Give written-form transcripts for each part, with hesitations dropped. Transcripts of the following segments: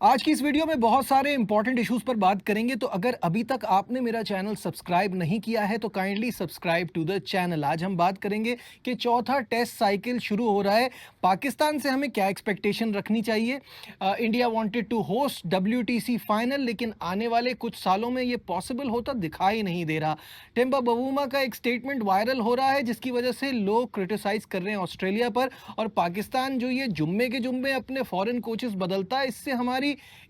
आज की इस वीडियो में बहुत सारे इंपॉर्टेंट इश्यूज पर बात करेंगे। तो अगर अभी तक आपने मेरा चैनल सब्सक्राइब नहीं किया है तो kindly subscribe to the channel. आज हम बात करेंगे कि चौथा टेस्ट साइकिल शुरू हो रहा है। पाकिस्तान से हमें क्या एक्सपेक्टेशन रखनी चाहिए। India wanted to host WTC final, लेकिन आने वाले कुछ सालों में ये पॉसिबल होता दिखाई नहीं दे रहा। टेम्बा बवूमा का एक स्टेटमेंट वायरल हो रहा है जिसकी वजह से लोग क्रिटिसाइज कर रहे हैं ऑस्ट्रेलिया पर। और पाकिस्तान जो ये जुम्मे के जुम्मे अपने फॉरेन कोचेस बदलता है, इससे हमारी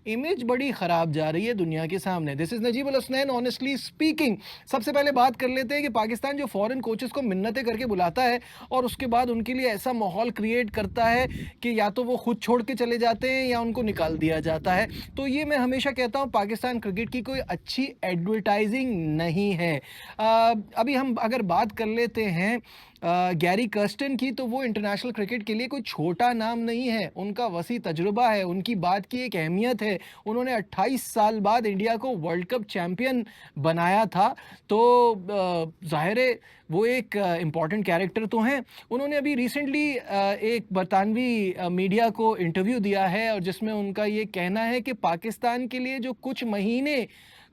इमेज बड़ी खराब जा रही है दुनिया के सामने। This is Najeeb Al Hasnain honestly speaking. सबसे पहले बात कर लेते हैं कि पाकिस्तान जो फॉरेन कोचेस को मिन्नतें करके बुलाता है और उसके बाद उनके लिए ऐसा माहौल क्रिएट करता है कि या तो वो खुद छोड़ के चले जाते हैं या उनको निकाल दिया जाता है। तो ये मैं हमेशा कहता हूँ पाकिस्तान क्रिकेट की कोई अच्छी एडवर्टाइजिंग नहीं है। अभी हम अगर बात कर लेते हैं गैरी कर्स्टन की, तो वो इंटरनेशनल क्रिकेट के लिए कोई छोटा नाम नहीं है। उनका वसी तजुर्बा है, उनकी बात की एक अहमियत है। उन्होंने 28 साल बाद इंडिया को वर्ल्ड कप चैंपियन बनाया था। तो जाहिर है वो एक इम्पॉर्टेंट कैरेक्टर तो हैं। उन्होंने अभी रिसेंटली एक बरतानवी मीडिया को इंटरव्यू दिया है और जिसमें उनका ये कहना है कि पाकिस्तान के लिए जो कुछ महीने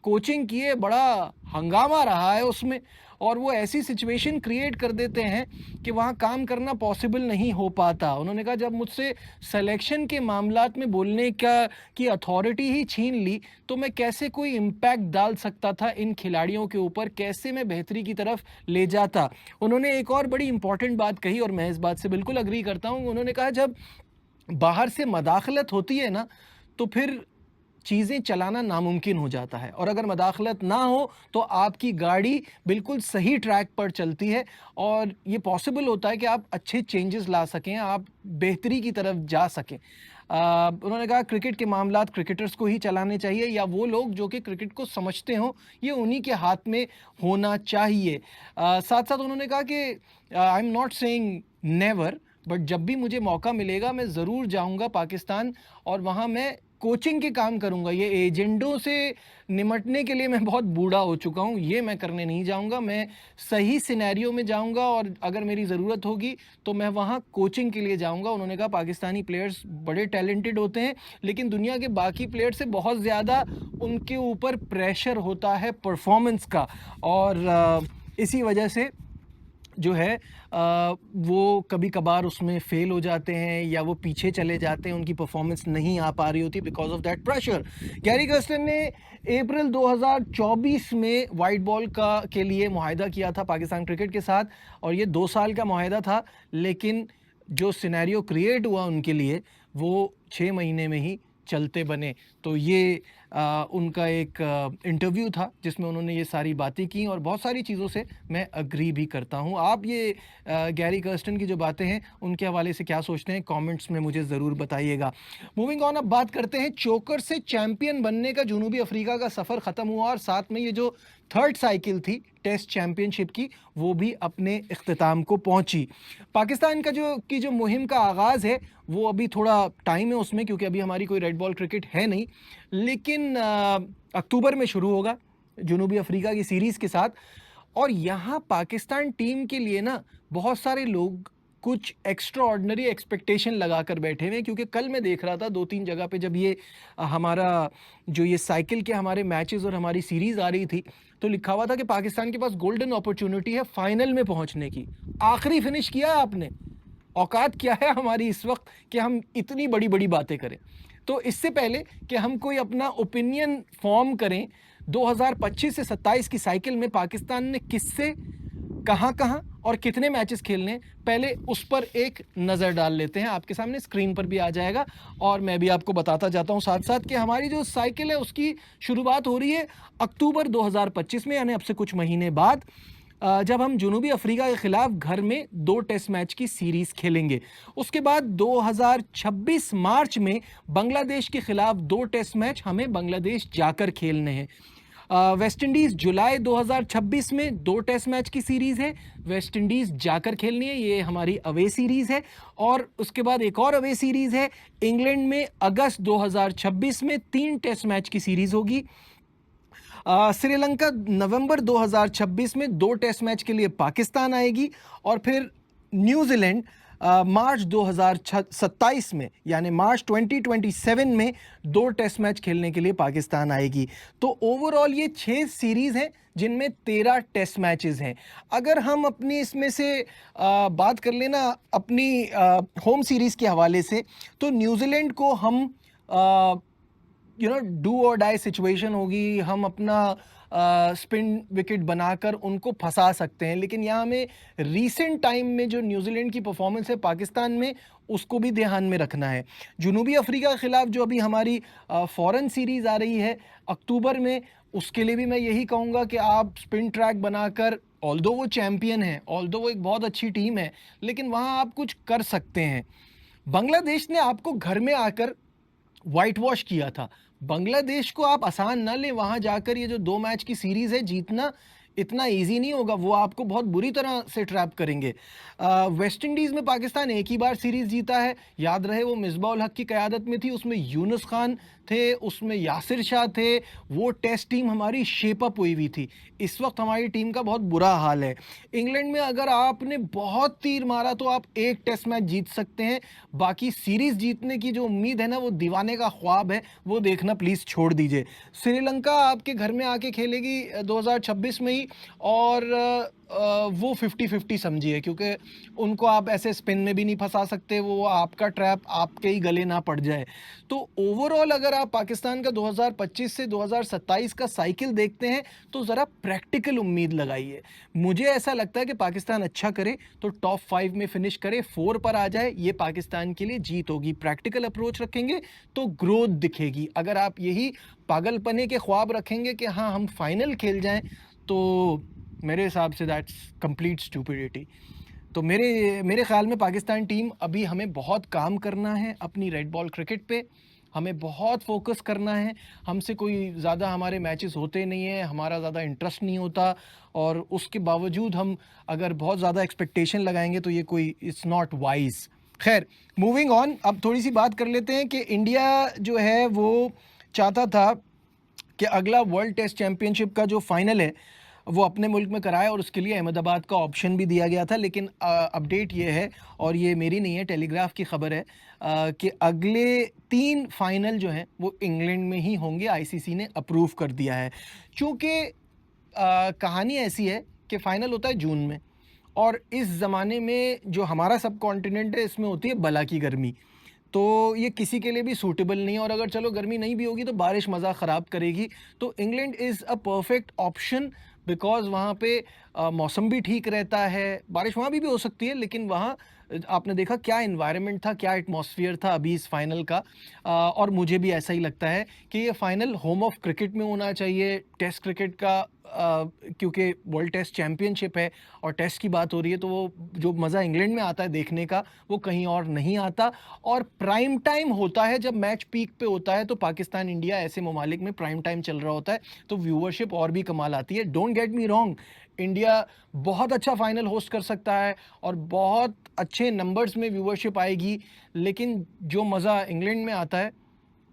कोचिंग किए, बड़ा हंगामा रहा है उसमें, और वो ऐसी सिचुएशन क्रिएट कर देते हैं कि वहाँ काम करना पॉसिबल नहीं हो पाता। उन्होंने कहा जब मुझसे सिलेक्शन के मामलात में बोलने का की अथॉरिटी ही छीन ली तो मैं कैसे कोई इम्पैक्ट डाल सकता था इन खिलाड़ियों के ऊपर, कैसे मैं बेहतरी की तरफ ले जाता। उन्होंने एक और बड़ी इंपॉर्टेंट बात कही और मैं इस बात से बिल्कुल अग्री करता हूँ। उन्होंने कहा जब बाहर से मदाखलत होती है ना तो फिर चीज़ें चलाना नामुमकिन हो जाता है, और अगर मदाखलत ना हो तो आपकी गाड़ी बिल्कुल सही ट्रैक पर चलती है और ये पॉसिबल होता है कि आप अच्छे चेंजेस ला सकें, आप बेहतरी की तरफ जा सकें। उन्होंने कहा क्रिकेट के मामलात क्रिकेटर्स को ही चलाने चाहिए या वो लोग जो कि क्रिकेट को समझते हों, ये उन्हीं के हाथ में होना चाहिए। साथ साथ उन्होंने कहा कि I am not saying never, but जब भी मुझे मौका मिलेगा मैं ज़रूर जाऊंगा पाकिस्तान और वहाँ मैं कोचिंग के काम करूंगा। ये एजेंडों से निमटने के लिए मैं बहुत बूढ़ा हो चुका हूँ, ये मैं करने नहीं जाऊंगा। मैं सही सिनेरियो में जाऊंगा और अगर मेरी ज़रूरत होगी तो मैं वहाँ कोचिंग के लिए जाऊंगा। उन्होंने कहा पाकिस्तानी प्लेयर्स बड़े टैलेंटेड होते हैं लेकिन दुनिया के बाकी प्लेयर से बहुत ज़्यादा उनके ऊपर प्रेशर होता है परफॉर्मेंस का, और इसी वजह से जो है वो कभी कभार उसमें फेल हो जाते हैं या वो पीछे चले जाते हैं, उनकी परफॉर्मेंस नहीं आ पा रही होती because of that pressure. Gary Kirsten ने अप्रैल 2024 में वाइट बॉल का के लिए मुआहदा किया था पाकिस्तान क्रिकेट के साथ, और ये 2 साल का मुआहदा था, लेकिन जो सिनेरियो क्रिएट हुआ उनके लिए वो 6 महीने में ही चलते बने। तो ये उनका एक इंटरव्यू था जिसमें उन्होंने ये सारी बातें की और बहुत सारी चीज़ों से मैं अग्री भी करता हूँ। आप ये गैरी कर्स्टन की जो बातें हैं उनके हवाले से क्या सोचते हैं, कमेंट्स में मुझे ज़रूर बताइएगा। मूविंग ऑन, अब बात करते हैं चोकर से चैंपियन बनने का। जनूबी अफ्रीका का सफ़र ख़त्म हुआ और साथ में ये जो थर्ड साइकिल थी टेस्ट चैंपियनशिप की वो भी अपने इख्तिताम को पहुंची। पाकिस्तान का जो मुहिम का आगाज़ है वो अभी थोड़ा टाइम है उसमें, क्योंकि अभी हमारी कोई रेड बॉल क्रिकेट है नहीं, लेकिन अक्टूबर में शुरू होगा जनूबी अफ्रीका की सीरीज़ के साथ। और यहाँ पाकिस्तान टीम के लिए ना बहुत सारे लोग कुछ एक्स्ट्रा ऑर्डिनरी एक्सपेक्टेशन लगा कर बैठे हुए हैं, क्योंकि कल मैं देख रहा था 2-3 जगह पे जब ये हमारा जो ये साइकिल के हमारे मैचेस और हमारी सीरीज़ आ रही थी तो लिखा हुआ था कि पाकिस्तान के पास गोल्डन अपॉर्चुनिटी है फाइनल में पहुंचने की। आखिरी फिनिश किया है आपने, औकात क्या है हमारी इस वक्त कि हम इतनी बड़ी बड़ी बातें करें। तो इससे पहले कि हम कोई अपना ओपिनियन फॉर्म करें, 2025 से 27 की साइकिल में पाकिस्तान ने किससे कहां कहां और कितने मैचेस खेलने, पहले उस पर एक नज़र डाल लेते हैं। आपके सामने स्क्रीन पर भी आ जाएगा और मैं भी आपको बताता जाता हूं साथ साथ कि हमारी जो साइकिल है उसकी शुरुआत हो रही है अक्टूबर 2025 में, यानी अब से कुछ महीने बाद, जब हम जनूबी अफ्रीका के खिलाफ घर में 2 टेस्ट मैच की सीरीज खेलेंगे। उसके बाद 2026 मार्च में बांग्लादेश के खिलाफ 2 टेस्ट मैच हमें बांग्लादेश जाकर खेलने हैं। वेस्ट इंडीज़ जुलाई 2026 में 2 टेस्ट मैच की सीरीज़ है, वेस्ट इंडीज़ जाकर खेलनी है, ये हमारी अवे सीरीज़ है। और उसके बाद एक और अवे सीरीज़ है इंग्लैंड में, अगस्त 2026 में 3 टेस्ट मैच की सीरीज़ होगी। श्रीलंका नवंबर 2026 में 2 टेस्ट मैच के लिए पाकिस्तान आएगी, और फिर न्यूजीलैंड मार्च 2027 में यानी मार्च 2027 में 2 टेस्ट मैच खेलने के लिए पाकिस्तान आएगी। तो ओवरऑल ये 6 सीरीज़ हैं जिनमें 13 टेस्ट मैचेस हैं। अगर हम अपनी इसमें से बात कर लेना अपनी होम सीरीज़ के हवाले से, तो न्यूजीलैंड को हम डू और डाई सिचुएशन होगी, हम अपना स्पिन विकेट बनाकर उनको फंसा सकते हैं। लेकिन यहाँ में रीसेंट टाइम में जो न्यूजीलैंड की परफॉर्मेंस है पाकिस्तान में, उसको भी ध्यान में रखना है। जनूबी अफ्रीका के खिलाफ जो अभी हमारी फॉरेन सीरीज़ आ रही है अक्टूबर में, उसके लिए भी मैं यही कहूँगा कि आप स्पिन ट्रैक बनाकर, ऑल्दो वो चैम्पियन है, ऑल्दो वो एक बहुत अच्छी टीम है, लेकिन वहाँ आप कुछ कर सकते हैं। बांग्लादेश ने आपको घर में आकर वाइट वॉश किया था। बांग्लादेश को आप आसान ना लें, वहाँ जाकर ये जो 2 मैच की सीरीज़ है जीतना इतना इजी नहीं होगा, वो आपको बहुत बुरी तरह से ट्रैप करेंगे। वेस्ट इंडीज़ में पाकिस्तान एक ही बार सीरीज़ जीता है, याद रहे वो मिसबा उल हक की क़यादत में थी, उसमें यूनुस खान थे, उसमें यासिर शाह थे, वो टेस्ट टीम हमारी शेप अप हुई हुई थी। इस वक्त हमारी टीम का बहुत बुरा हाल है। इंग्लैंड में अगर आपने बहुत तीर मारा तो आप एक टेस्ट मैच जीत सकते हैं, बाकी सीरीज़ जीतने की जो उम्मीद है ना, वो दीवाने का ख्वाब है, वो देखना प्लीज़ छोड़ दीजिए। श्रीलंका आपके घर में आके खेलेगी 2026 में ही, और वो 50-50 समझिए, क्योंकि उनको आप ऐसे स्पिन में भी नहीं फंसा सकते, वो आपका ट्रैप आपके ही गले ना पड़ जाए। तो ओवरऑल अगर आप पाकिस्तान का 2025 से 2027 का साइकिल देखते हैं तो ज़रा प्रैक्टिकल उम्मीद लगाइए। मुझे ऐसा लगता है कि पाकिस्तान अच्छा करे तो टॉप 5 में फिनिश करे, 4 पर आ जाए, ये पाकिस्तान के लिए जीत होगी। प्रैक्टिकल अप्रोच रखेंगे तो ग्रोथ दिखेगी। अगर आप यही पागलपने के ख्वाब रखेंगे कि हाँ हम फाइनल खेल जाएं, तो मेरे हिसाब से दैट्स कंप्लीट स्टूपिडिटी। तो मेरे ख्याल में पाकिस्तान टीम, अभी हमें बहुत काम करना है अपनी रेड बॉल क्रिकेट पे, हमें बहुत फोकस करना है। हमसे कोई ज़्यादा हमारे मैचेस होते नहीं हैं, हमारा ज़्यादा इंटरेस्ट नहीं होता, और उसके बावजूद हम अगर बहुत ज़्यादा एक्सपेक्टेशन लगाएंगे तो ये कोई इट्स नॉट वाइज। खैर, मूविंग ऑन, अब थोड़ी सी बात कर लेते हैं कि इंडिया जो है वो चाहता था कि अगला वर्ल्ड टेस्ट चैम्पियनशिप का जो फाइनल है वो अपने मुल्क में कराए, और उसके लिए अहमदाबाद का ऑप्शन भी दिया गया था। लेकिन अपडेट ये है, और ये मेरी नहीं है, टेलीग्राफ की खबर है, कि अगले 3 फाइनल जो हैं वो इंग्लैंड में ही होंगे। आईसीसी ने अप्रूव कर दिया है। चूँकि कहानी ऐसी है कि फ़ाइनल होता है जून में, और इस ज़माने में जो हमारा सब कॉन्टिनेंट है इसमें होती है बला की गर्मी, तो ये किसी के लिए भी सूटेबल नहीं है। और अगर चलो गर्मी नहीं भी होगी तो बारिश मज़ा ख़राब करेगी। तो England is a perfect option, because वहाँ पे मौसम भी ठीक रहता है, बारिश वहाँ भी हो सकती है, लेकिन वहाँ आपने देखा क्या एनवायरनमेंट था, क्या एटमॉस्फेयर था अभी इस फाइनल का। और मुझे भी ऐसा ही लगता है कि ये फाइनल होम ऑफ क्रिकेट में होना चाहिए, टेस्ट क्रिकेट का, क्योंकि वर्ल्ड टेस्ट चैम्पियनशिप है और टेस्ट की बात हो रही है, तो वो जो मज़ा इंग्लैंड में आता है देखने का, वो कहीं और नहीं आता। और प्राइम टाइम होता है, जब मैच पीक पे होता है, तो पाकिस्तान इंडिया ऐसे ममालिक में प्राइम टाइम चल रहा होता है, तो व्यूअरशिप और भी कमाल आती है। Don't get me wrong, India बहुत अच्छा फाइनल होस्ट कर सकता है और बहुत अच्छे नंबर्स में व्यूअरशिप आएगी, लेकिन जो मज़ा इंग्लैंड में आता है,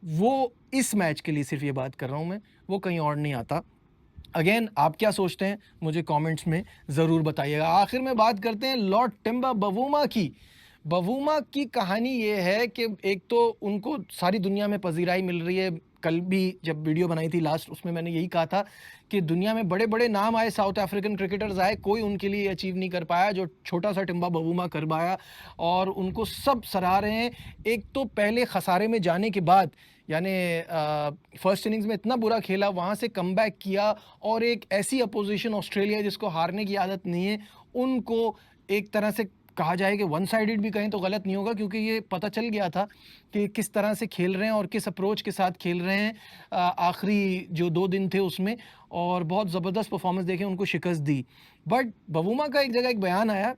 वो इस मैच के लिए सिर्फ ये बात कर रहा हूँ मैं, वो कहीं और नहीं आता। अगेन, आप क्या सोचते हैं मुझे कमेंट्स में ज़रूर बताइएगा। आखिर में बात करते हैं लॉर्ड टिम्बा बवूमा की। बवूमा की कहानी ये है कि एक तो उनको सारी दुनिया में पजीराई मिल रही है। कल भी जब वीडियो बनाई थी लास्ट, उसमें मैंने यही कहा था कि दुनिया में बड़े बड़े नाम आए, साउथ अफ्रीकन क्रिकेटर्स आए, कोई उनके लिए अचीव नहीं कर पाया जो छोटा सा टिम्बा बवूमा कर पाया, और उनको सब सराह रहे हैं। एक तो पहले खसारे में जाने के बाद, यानी फर्स्ट इनिंग्स में इतना बुरा खेला, वहाँ से कमबैक किया, और एक ऐसी अपोजिशन ऑस्ट्रेलिया जिसको हारने की आदत नहीं है, उनको एक तरह से कहा जाए कि वन साइडेड भी कहें तो गलत नहीं होगा, क्योंकि ये पता चल गया था कि किस तरह से खेल रहे हैं और किस अप्रोच के साथ खेल रहे हैं आखिरी जो 2 दिन थे उसमें, और बहुत ज़बरदस्त परफॉर्मेंस देके उनको शिकस्त दी। बट बवूमा का एक जगह एक बयान आया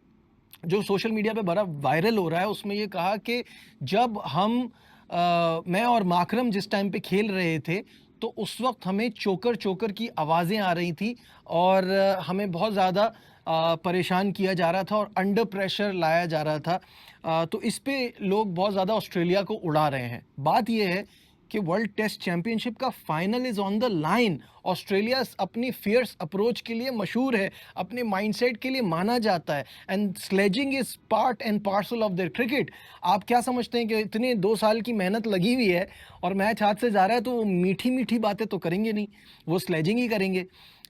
जो सोशल मीडिया पे बड़ा वायरल हो रहा है। उसमें ये कहा कि जब मैं और माकरम जिस टाइम पे खेल रहे थे, तो उस वक्त हमें चोकर चोकर की आवाज़ें आ रही थी, और हमें बहुत ज़्यादा परेशान किया जा रहा था और अंडर प्रेशर लाया जा रहा था। तो इस पे लोग बहुत ज़्यादा ऑस्ट्रेलिया को उड़ा रहे हैं। बात यह है कि वर्ल्ड टेस्ट चैंपियनशिप का final is on the line. Australia अपनी फियर्स अप्रोच के लिए मशहूर है, अपने माइंडसेट के लिए माना जाता है, and sledging is part and parcel of their cricket. आप क्या समझते हैं कि इतने 2 साल की मेहनत लगी हुई है और मैच हाथ से जा रहा है तो वो मीठी मीठी बातें तो करेंगे नहीं, वो स्लेजिंग ही करेंगे।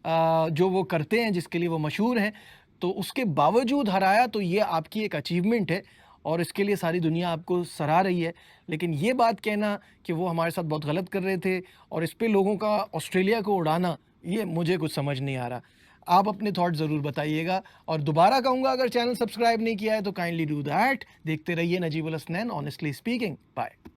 जो वो करते हैं, जिसके लिए वो मशहूर हैं, तो उसके बावजूद हराया, तो ये आपकी एक अचीवमेंट है और इसके लिए सारी दुनिया आपको सराह रही है। लेकिन ये बात कहना कि वो हमारे साथ बहुत गलत कर रहे थे और इस पे लोगों का ऑस्ट्रेलिया को उड़ाना, ये मुझे कुछ समझ नहीं आ रहा। आप अपने थॉट ज़रूर बताइएगा और दोबारा कहूँगा, अगर चैनल सब्सक्राइब नहीं किया है तो काइंडली डू दैट। देखते रहिए Najibul Hasnain honestly speaking. Bye.